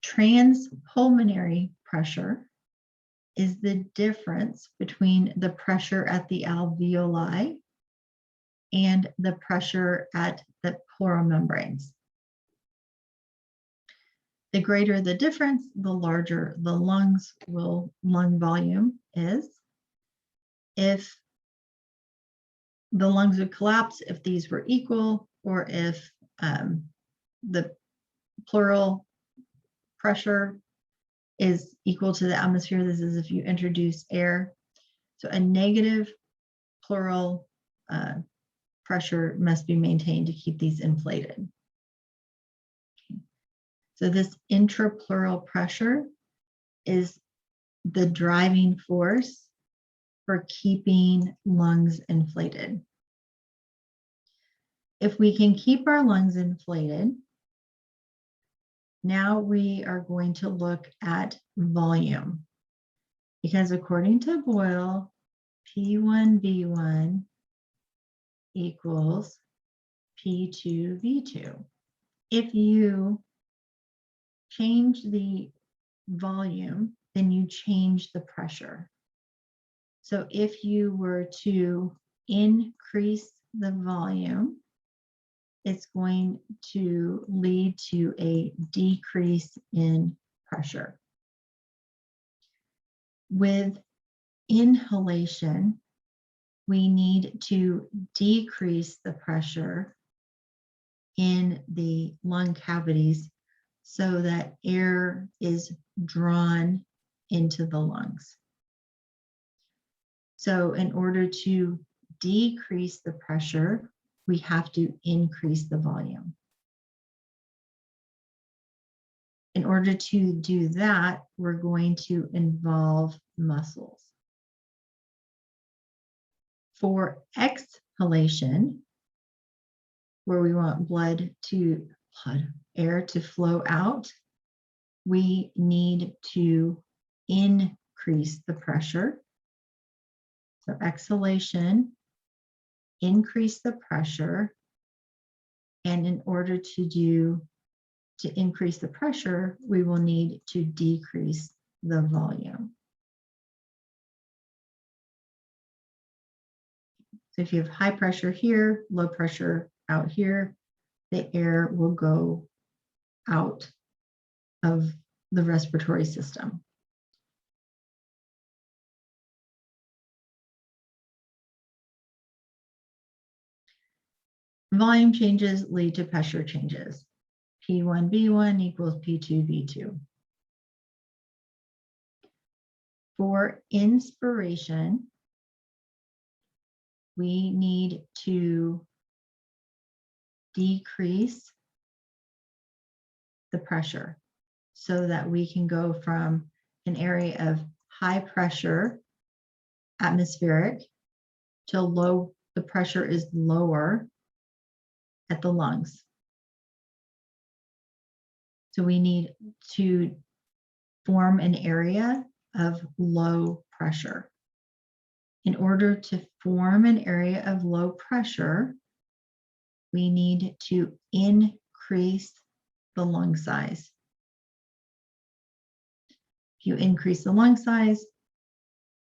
A: Transpulmonary pressure is the difference between the pressure at the alveoli and the pressure at the pleural membranes. The greater the difference, the larger the lung volume is. If the lungs would collapse if these were equal, or if the pleural pressure is equal to the atmosphere. This is if you introduce air. So a negative pleural pressure must be maintained to keep these inflated. Okay. So this intrapleural pressure is the driving force for keeping lungs inflated. If we can keep our lungs inflated, now we are going to look at volume, because according to Boyle, P1V1 equals P2V2. If you change the volume, then you change the pressure. So if you were to increase the volume, it's going to lead to a decrease in pressure. With inhalation, we need to decrease the pressure in the lung cavities so that air is drawn into the lungs. So in order to decrease the pressure, we have to increase the volume. In order to do that, we're going to involve muscles. For exhalation, where we want air to flow out, we need to increase the pressure. So exhalation, increase the pressure, and in order to increase the pressure, we will need to decrease the volume. So if you have high pressure here, low pressure out here, the air will go out of the respiratory system. Volume changes lead to pressure changes. P1V1 equals P2V2. For inspiration, we need to decrease the pressure so that we can go from an area of high pressure atmospheric to low, the pressure is lower at the lungs. So we need to form an area of low pressure. In order to form an area of low pressure, we need to increase the lung size. If you increase the lung size,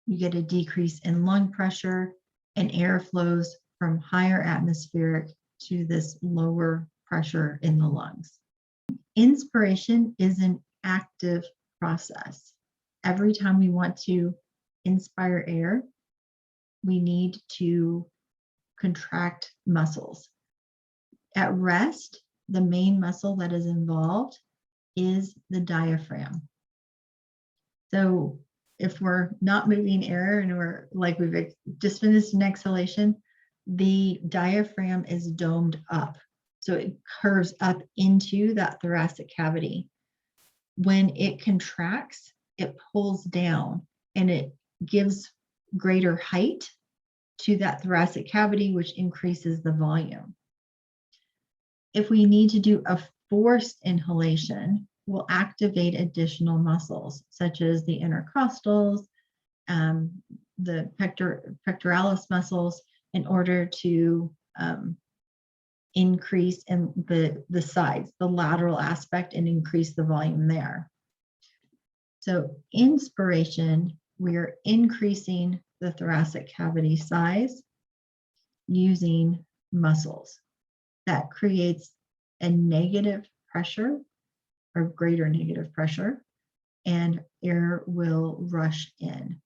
A: you get a decrease in lung pressure and air flows from higher atmospheric to this lower pressure in the lungs. Inspiration is an active process. Every time we want to inspire air, we need to contract muscles. At rest, the main muscle that is involved is the diaphragm. So if we're not moving air and we're like we've just finished an exhalation, the diaphragm is domed up. So it curves up into that thoracic cavity. When it contracts, it pulls down and it gives greater height to that thoracic cavity, which increases the volume. If we need to do a forced inhalation, we'll activate additional muscles, such as the intercostals, the pectoralis muscles, in order to increase in the sides, the lateral aspect, and increase the volume there. So inspiration, we are increasing the thoracic cavity size using muscles. That creates a negative pressure or greater negative pressure, and air will rush in.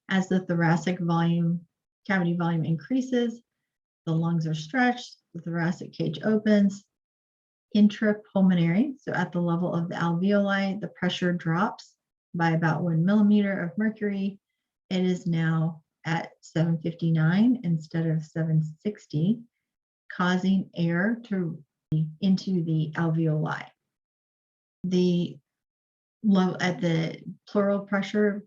A: As the thoracic cavity volume increases, the lungs are stretched, the thoracic cage opens. Intrapulmonary, so at the level of the alveoli, the pressure drops by about 1 millimeter of mercury, it is now at 759 instead of 760, causing air to into the alveoli. The low at the pleural pressure,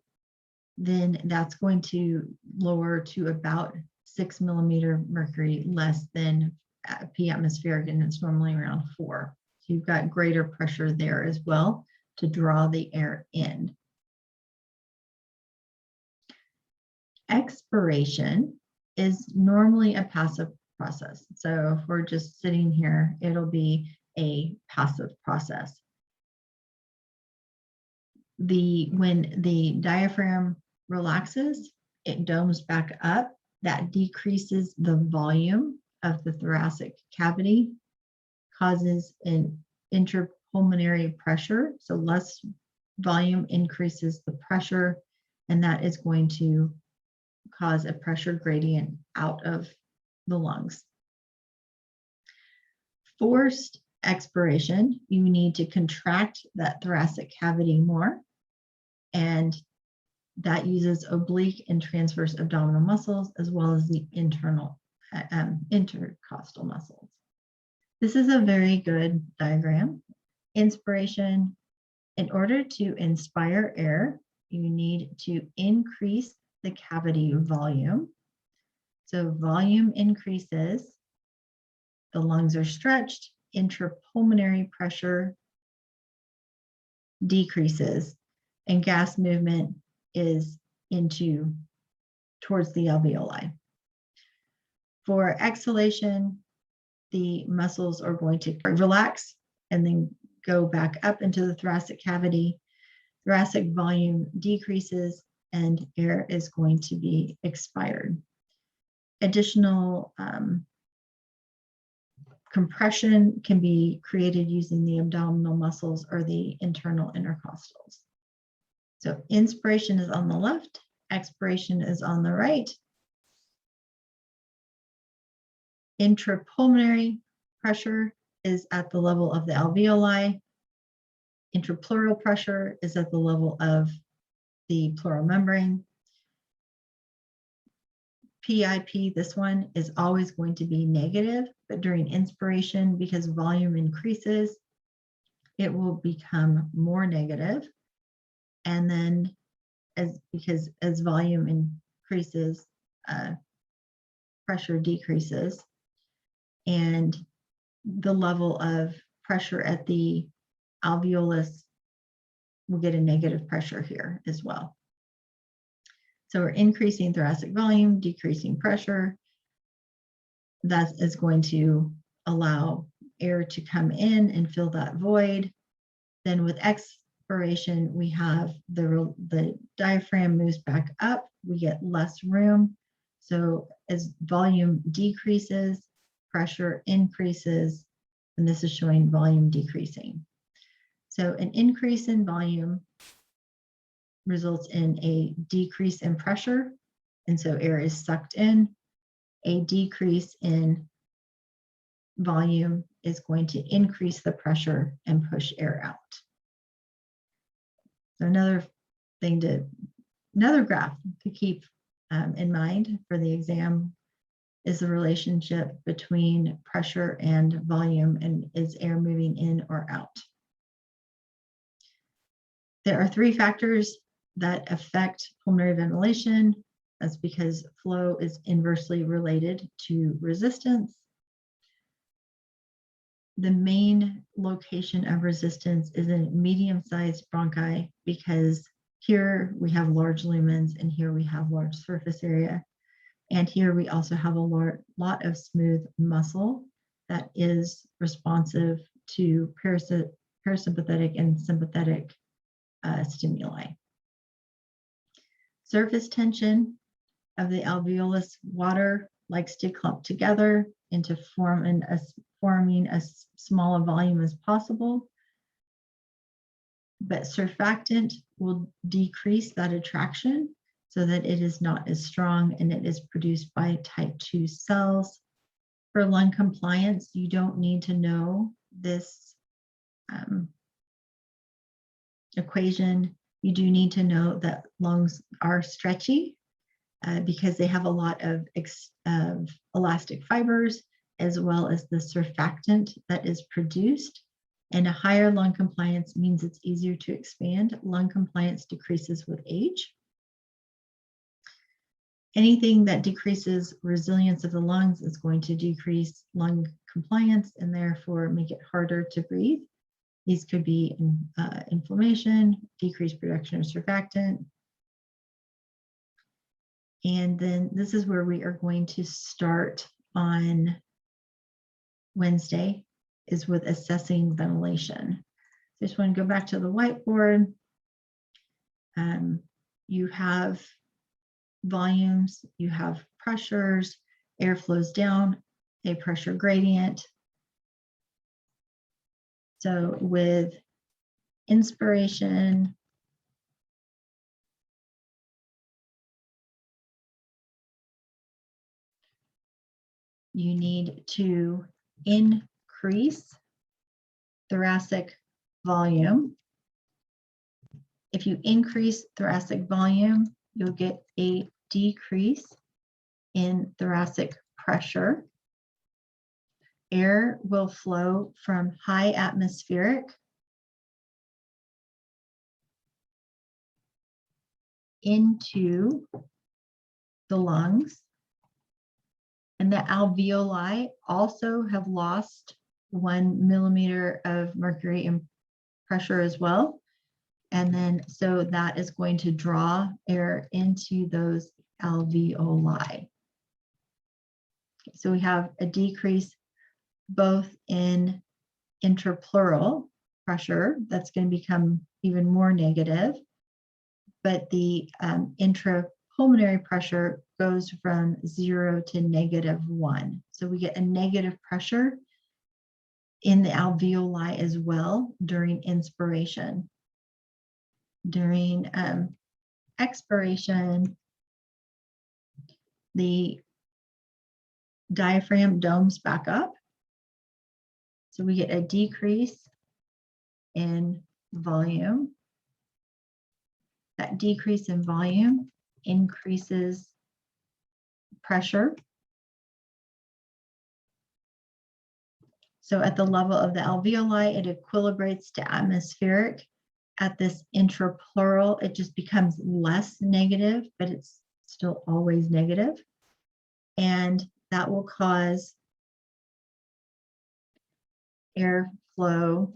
A: then that's going to lower to about 6 millimeter mercury less than P atmospheric, and it's normally around 4. So you've got greater pressure there as well to draw the air in. Expiration is normally a passive process. So if we're just sitting here, it'll be a passive process. When the diaphragm relaxes, it domes back up. That decreases the volume of the thoracic cavity, causes an interpulmonary pressure. So less volume increases the pressure, and that is going to cause a pressure gradient out of the lungs. Forced expiration, you need to contract that thoracic cavity more, and that uses oblique and transverse abdominal muscles as well as the internal intercostal muscles. This is a very good diagram. Inspiration, in order to inspire air, you need to increase the cavity volume. So volume increases, the lungs are stretched, intrapulmonary pressure decreases, and gas movement is towards the alveoli. For exhalation, the muscles are going to relax and then go back up into the thoracic cavity. Thoracic volume decreases and air is going to be expired. Additional compression can be created using the abdominal muscles or the internal intercostals. So inspiration is on the left, expiration is on the right. Intrapulmonary pressure is at the level of the alveoli. Intrapleural pressure is at the level of the pleural membrane. PIP, this one, is always going to be negative, but during inspiration, because volume increases, it will become more negative. And then because as volume increases, pressure decreases, and the level of pressure at the alveolus will get a negative pressure here as well. So we're increasing thoracic volume, decreasing pressure. That is going to allow air to come in and fill that void. Then with expiration, we have the diaphragm moves back up, we get less room. So as volume decreases, pressure increases, and this is showing volume decreasing. So an increase in volume results in a decrease in pressure, and so air is sucked in. A decrease in volume is going to increase the pressure and push air out. So another graph to keep in mind for the exam is the relationship between pressure and volume, and is air moving in or out. There are 3 factors that affect pulmonary ventilation. That's because flow is inversely related to resistance. The main location of resistance is in medium-sized bronchi, because here we have large lumens and here we have large surface area. And here we also have a lot of smooth muscle that is responsive to parasympathetic and sympathetic stimuli. Surface tension of the alveolus water likes to clump together into forming as small a volume as possible. But surfactant will decrease that attraction so that it is not as strong, and it is produced by type 2 cells. For lung compliance, you don't need to know this equation. You do need to know that lungs are stretchy because they have a lot of elastic fibers, as well as the surfactant that is produced. And a higher lung compliance means it's easier to expand. Lung compliance decreases with age. Anything that decreases resilience of the lungs is going to decrease lung compliance and therefore make it harder to breathe. These could be inflammation, decreased production of surfactant. And then this is where we are going to start on Wednesday, is with assessing ventilation. So I just want to go back to the whiteboard. You have volumes, you have pressures, air flows down, a pressure gradient. So with inspiration, you need to increase thoracic volume. If you increase thoracic volume, you'll get a decrease in thoracic pressure. Air will flow from high atmospheric into the lungs. And the alveoli also have lost 1 millimeter of mercury in pressure as well. And then, so that is going to draw air into those alveoli. So we have a decrease both in intrapleural pressure, that's going to become even more negative, but the intrapulmonary pressure goes from 0 to -1. So we get a negative pressure in the alveoli as well during inspiration. During expiration, the diaphragm domes back up. So we get a decrease in volume. That decrease in volume increases pressure. So at the level of the alveoli, it equilibrates to atmospheric. At this intrapleural, it just becomes less negative, but it's still always negative. And that will cause airflow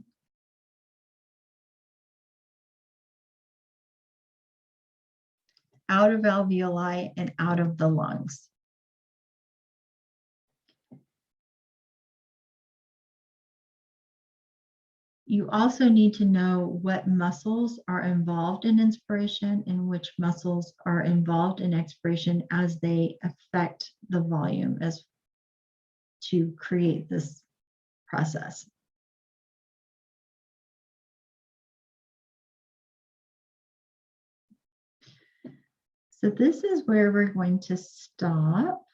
A: out of alveoli and out of the lungs. You also need to know what muscles are involved in inspiration and which muscles are involved in expiration as they affect the volume as to create this process. So this is where we're going to stop.